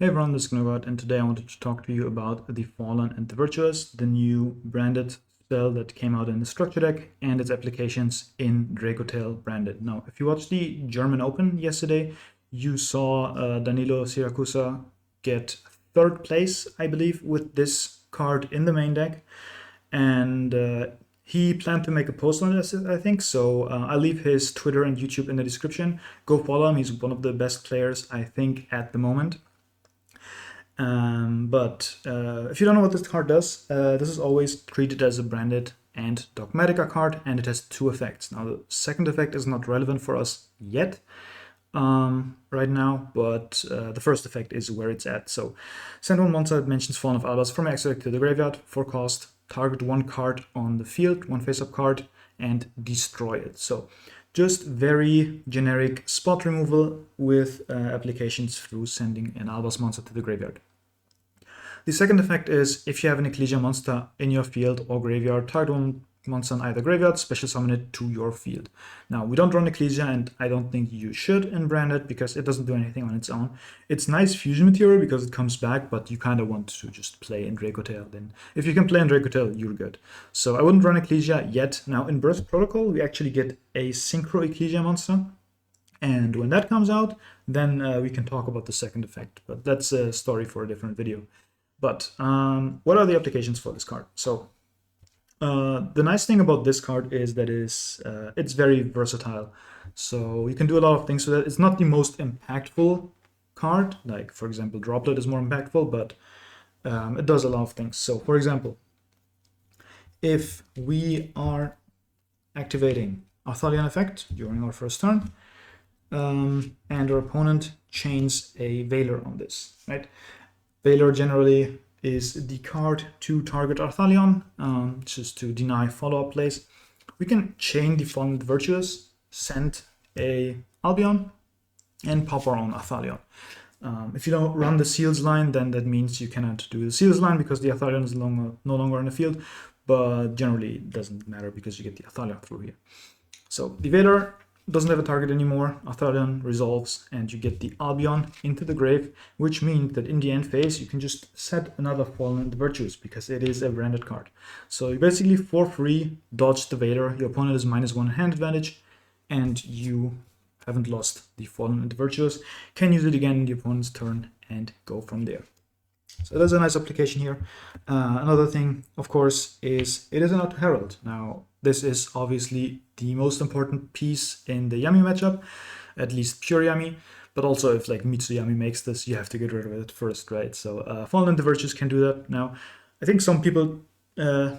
Hey everyone, this is Gnogart, and today I wanted to talk to you about the Fallen and the Virtuous, the new branded spell that came out in the structure deck, and its applications in Dracotail branded. Now, if you watched the German Open yesterday, you saw Danilo Siracusa get third place, I believe, with this card in the main deck, and he planned to make a post on this, I think, so I'll leave his Twitter and YouTube in the description. Go follow him, he's one of the best players, I think, at the moment. But if you don't know what this card does, this is always treated as a branded and dogmatica card, and it has two effects. Now, the second effect is not relevant for us yet right now, but the first effect is where it's at. So, send one monster that mentions Fallen of Albas from extra deck to the graveyard for cost, target one card on the field, one face-up card, and destroy it. So, just very generic spot removal with applications through sending an Albas monster to the graveyard. The second effect is if you have an Ecclesia monster in your field or graveyard, target one monster in either graveyard, special summon it to your field. Now, we don't run Ecclesia, and I don't think you should in Branded because it doesn't do anything on its own. It's nice fusion material because it comes back, but you kind of want to just play in Dracotail. Then, if you can play in Dracotail, you're good. So I wouldn't run Ecclesia yet. Now, in Burst Protocol, we actually get a Synchro Ecclesia monster. And when that comes out, then we can talk about the second effect. But that's a story for a different video. But what are the applications for this card? So the nice thing about this card is that it's very versatile. So you can do a lot of things with it. It's not the most impactful card. Like, for example, Droplet is more impactful, but it does a lot of things. So, for example, if we are activating Arthalion effect during our first turn, and our opponent chains a Veiler on this, right? Veiler generally is the card to target Arthalion, just to deny follow-up plays. We can chain the Fallen Virtuous, send a Albion, and pop our own Arthalion. If you don't run the Seals line, then that means you cannot do the Seals line because the Arthalion is no longer in the field, but generally it doesn't matter because you get the Arthalion through here. So the Veiler doesn't have a target anymore, Arthalion resolves, and you get the Albion into the grave, which means that in the end phase you can just set another Fallen and the Virtuous because it is a branded card. So you basically for free dodge the Veiler, your opponent is -1 hand advantage, and you haven't lost the Fallen and the Virtuous. Can use it again in the opponent's turn and go from there. So that's a nice application here. Another thing, of course, is it is an auto herald. Now, this is obviously the most important piece in the Yami matchup, at least pure Yami, but also if like Mitsu Yami makes this, you have to get rid of it first, right? So Fallen and the Virtues can do that. Now, I think some people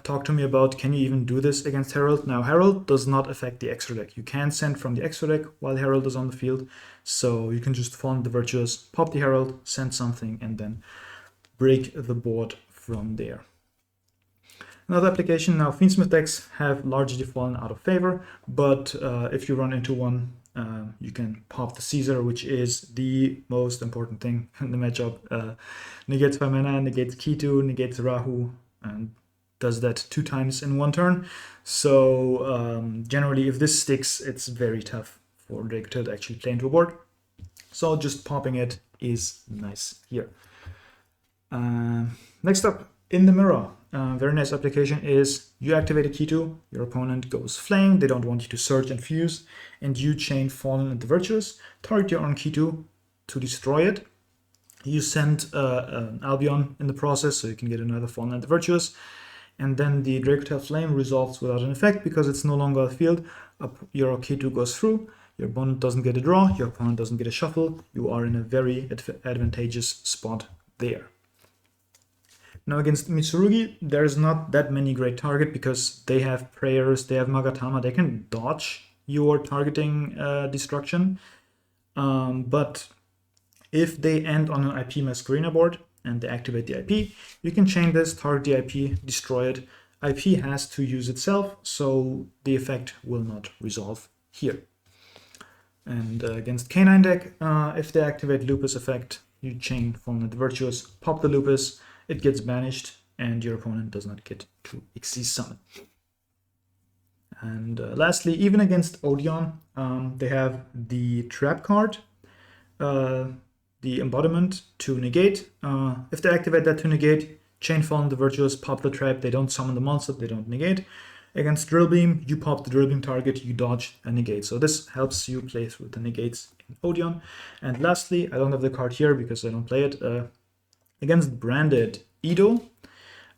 talk to me about, can you even do this against Herald? Now, Herald does not affect the extra deck. You can send from the extra deck while Herald is on the field, so you can just Fallen the Virtues, pop the Herald, send something, and then break the board from there. Another application, now Fiendsmith decks have largely fallen out of favor, but if you run into one, you can pop the Caesar, which is the most important thing in the matchup. Negates 5 mana, negates Kitu, negates Rahu, and does that 2 times in 1 turn. So generally, if this sticks, it's very tough for Dracotail to actually play into a board. So just popping it is nice here. Next up, in the mirror, very nice application is you activate a Kitu, your opponent goes flame, they don't want you to search and fuse, and you chain Fallen and the Virtuous, target your own Kitu to destroy it. You send an Albion in the process, so you can get another Fallen and the Virtuous, and then the Dracotail Flame resolves without an effect because it's no longer a field. Your Kitu goes through, your opponent doesn't get a draw, your opponent doesn't get a shuffle, you are in a very advantageous spot there. Now against Mitsurugi, there's not that many great target because they have prayers, they have Magatama, they can dodge your targeting destruction. But if they end on an IP Masquerena board and they activate the IP, you can chain this, target the IP, destroy it. IP has to use itself, so the effect will not resolve here. And against Canine deck, if they activate Lupus effect, you chain Fallen and the Virtuous, pop the Lupus, it gets banished, and your opponent does not get to Xyz summon. And lastly, even against Odeon, they have the trap card. the embodiment to negate. If they activate that to negate, chain Fallen the Virtuous, pop the trap, they don't summon the monster, they don't negate. Against Drill Beam, you pop the Drill Beam target, you dodge and negate. So this helps you play through the negates in Odeon. And lastly, I don't have the card here because I don't play it. Against Branded Edo,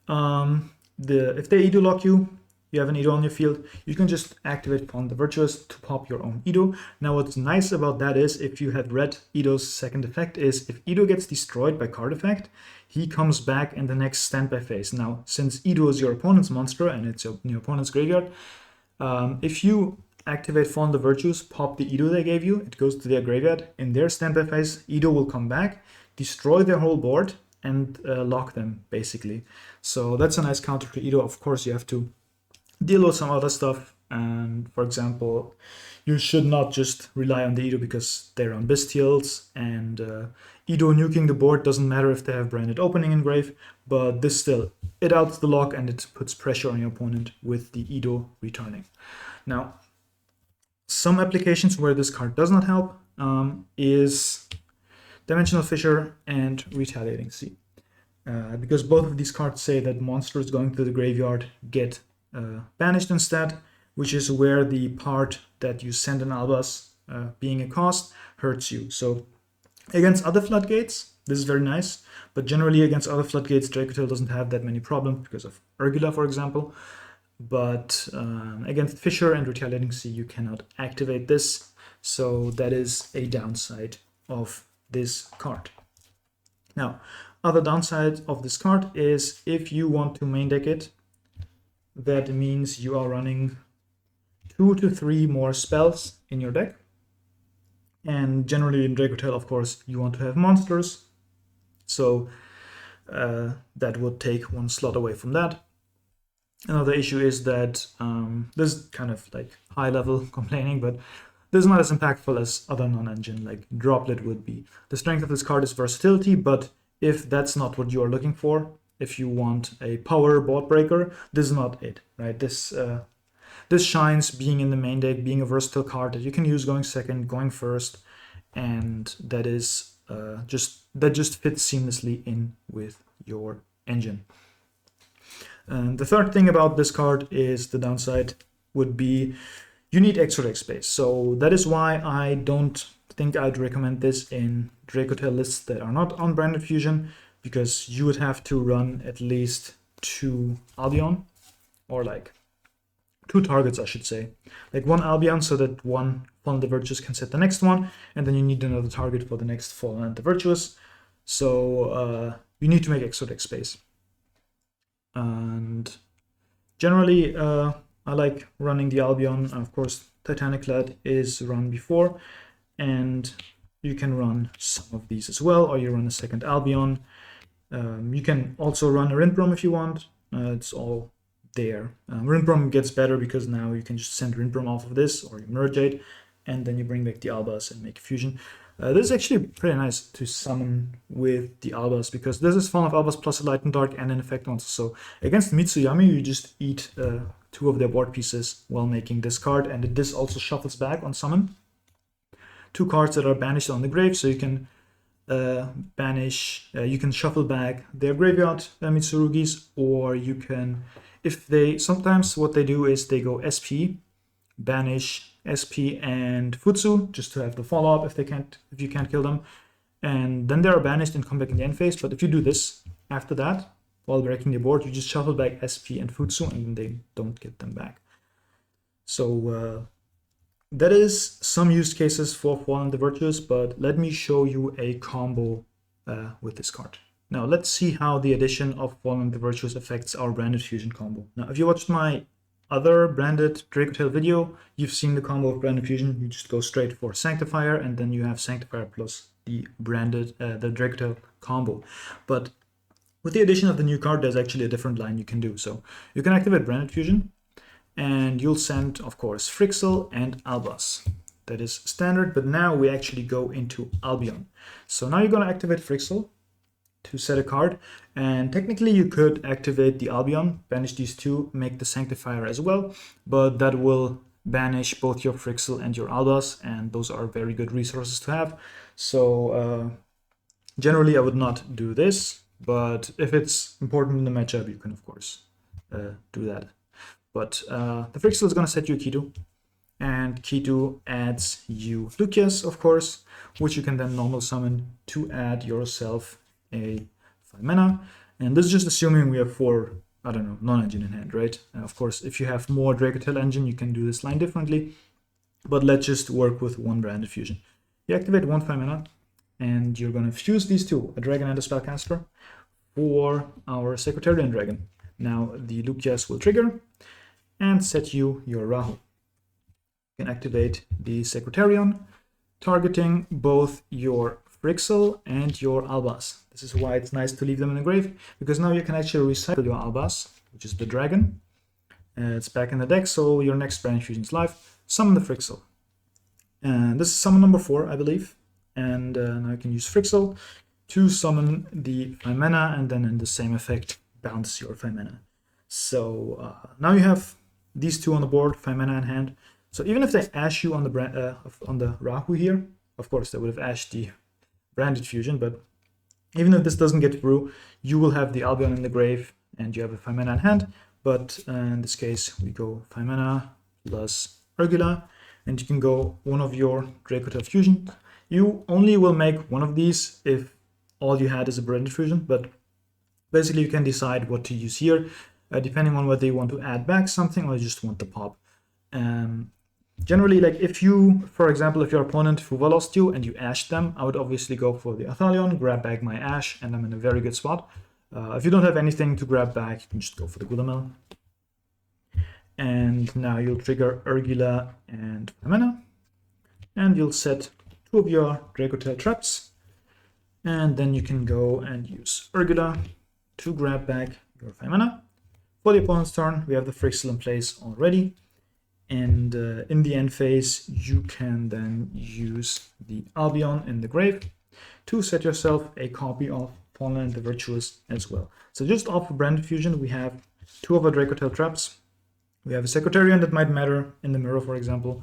if they Edo lock you, you have an Edo on your field, you can just activate Fallen the Virtuous to pop your own Edo. Now what's nice about that is, if you had read Edo's second effect, is if Edo gets destroyed by card effect, he comes back in the next standby phase. Now, since Edo is your opponent's monster and it's your opponent's graveyard, if you activate Fallen the Virtuous, pop the Edo they gave you, it goes to their graveyard. In their standby phase, Edo will come back, destroy their whole board, and lock them, basically. So that's a nice counter to Edo. Of course, you have to deal with some other stuff, and for example, you should not just rely on the Edo because they're on Bestials, and Edo nuking the board doesn't matter if they have Branded Opening engrave, but this still, it outs the lock and it puts pressure on your opponent with the Edo returning. Now, some applications where this card does not help is Dimensional Fissure and Retaliating Sea. Because both of these cards say that monsters going to the graveyard get banished instead, which is where the part that you send an Albas being a cost hurts you. So against other floodgates, this is very nice, but generally against other floodgates, Dracotail doesn't have that many problems because of Urgula, for example. But against Fissure and Retaliating Sea, you cannot activate this, so that is a downside of this card. Now, other downside of this card is if you want to main deck it, that means you are running 2 to 3 more spells in your deck. And generally in Dracotail, of course, you want to have monsters. So that would take 1 slot away from that. Another issue is that this is kind of like high level complaining, but this is not as impactful as other non-engine like Droplet would be. The strength of this card is versatility, but if that's not what you are looking for, if you want a power board breaker, this is not it, right? This shines being in the main deck, being a versatile card that you can use going second, going first, and that is just fits seamlessly in with your engine. And the third thing about this card is the downside would be you need extra deck space. So that is why I don't think I'd recommend this in Dracotail lists that are not on Branded Fusion, because you would have to run at least 2 Albion, or like 2 targets, I should say. Like 1 Albion so that 1 Fallen the Virtuous can set the next one, and then you need another target for the next Fallen the Virtuous. So you need to make extra deck space. And generally, I like running the Albion. Of course, Titanic Lad is run before, and you can run some of these as well, or you run a second Albion. You can also run a Rindbrom if you want. It's all there. Rindbrom gets better because now you can just send Rindbrom off of this, or you merge it, and then you bring back the Albas and make a fusion. This is actually pretty nice to summon with the Albas, because this is Fallen of Albas plus a Light and Dark and an effect monster. So against Mitsuyami, you just eat 2 of their board pieces while making this card, and this also shuffles back on summon 2 cards that are banished on the grave, so you can you can shuffle back their graveyard Mitsurugis, or you can, if they, sometimes what they do is they go SP, banish SP and Futsu, just to have the follow-up if you can't kill them, and then they are banished and come back in the end phase. But if you do this after that, while breaking the board, you just shuffle back SP and Futsu, and they don't get them back. So that is some use cases for Fallen the Virtuous, but let me show you a combo with this card. Now let's see how the addition of Fallen the Virtuous affects our Branded Fusion combo. Now if you watched my other Branded Dracotail video, you've seen the combo of Branded Fusion. You just go straight for Sanctifier, and then you have Sanctifier plus the the Dracotail combo. But with the addition of the new card, there's actually a different line you can do. So you can activate Branded Fusion, and you'll send, of course, Frixel and Albas. That is standard, but now we actually go into Albion. So now you're going to activate Frixel to set a card, and technically you could activate the Albion, banish these 2, make the Sanctifier as well, but that will banish both your Frixel and your Albas, and those are very good resources to have. So Generally, I would not do this, but if it's important in the matchup, you can of course do that. But the Frixel is going to set you a Key2, and Key2 adds you Lucius, of course, which you can then normal summon to add yourself a 5 mana. And this is just assuming we have 4, I don't know, non-engine in hand, right? And of course, if you have more Dracotail engine, you can do this line differently. But let's just work with one branded fusion. You activate 1 5 mana, and you're going to fuse these two, a dragon and a spellcaster, for our Secretarian Dragon. Now the Lucius will trigger and set you your Rahu. You can activate the Secretarian, targeting both your Frixel and your Albaz. This is why it's nice to leave them in the grave, because now you can actually recycle your Albaz, which is the dragon. It's back in the deck, so your next brand fusion is live. Summon the Frixel. And this is summon number 4, I believe. And now you can use Frixel to summon the 5 mana, and then in the same effect, bounce your 5 mana. So now you have these two on the board, 5 mana in hand. So even if they ash you on the Rahu here, of course they would have ashed the branded fusion, but even if this doesn't get through, you will have the Albion in the grave and you have a 5 mana in hand. But in this case, we go 5 mana plus Urgula, and you can go one of your Dracotail fusion. You only will make one of these if all you had is a branded fusion, but basically you can decide what to use here, depending on whether you want to add back something or you just want the pop. Generally, like if you, for example, if your opponent Fuva lost you and you ashed them, I would obviously go for the Athalion, grab back my ash, and I'm in a very good spot. If you don't have anything to grab back, you can just go for the Gulamel. And now you'll trigger Urgula and mana, and you'll set 2 of your Dracotail traps, and then you can go and use Urgula to grab back your 5 mana. For the opponent's turn, we have the Frixel in place already. And in the end phase, you can then use the Albion in the grave to set yourself a copy of Fallen and the Virtuous as well. So just off of Branded Fusion, we have 2 of our Dracotail traps. We have a Secretarian that might matter in the mirror, for example.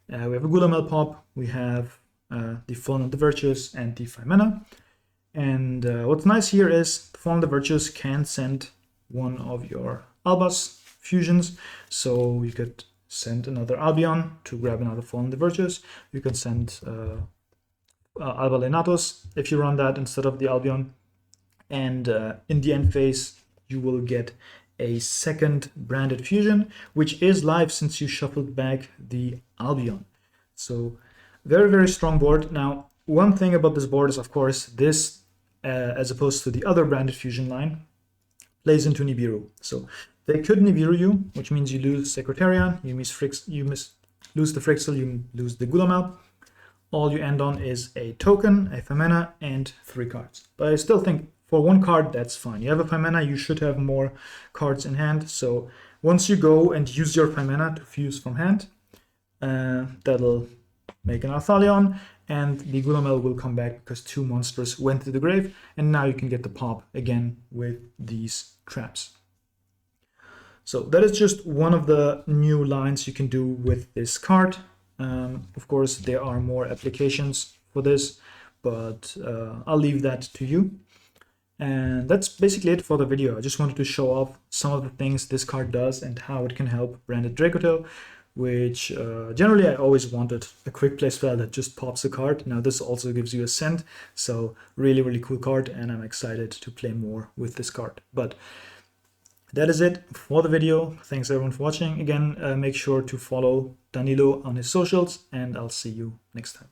We have a Gulamel pop. We have the Fallen and the Virtuous and the 5 mana. And what's nice here is the Fallen and the Virtuous can send one of your Albaz fusions. So you could send another Albion to grab another Fallen and the Virtuous. You can send Alba Lenatos if you run that instead of the Albion. And in the end phase, you will get a second branded fusion, which is live since you shuffled back the Albion. So very, very strong board. Now, one thing about this board is, of course, this, as opposed to the other branded fusion line, plays into Nibiru. So they could Nibiru you, which means you lose Secretarian, you lose the Frixel, you lose the Gulamel. All you end on is a token, a 5 mana, and 3 cards. But I still think for 1 card, that's fine. You have a 5 mana, you should have more cards in hand. So once you go and use your 5 mana to fuse from hand, that'll make an Athalion, and the Gulamel will come back because 2 monsters went to the grave, and now you can get the pop again with these traps. So that is just one of the new lines you can do with this card. Of course, there are more applications for this, but I'll leave that to you. And that's basically it for the video. I just wanted to show off some of the things this card does and how it can help branded Dracotail, which generally I always wanted a quick play spell that just pops a card. Now this also gives you a send, so really, really cool card, and I'm excited to play more with this card. But that is it for the video. Thanks everyone for watching. Again, make sure to follow Danilo on his socials, and I'll see you next time.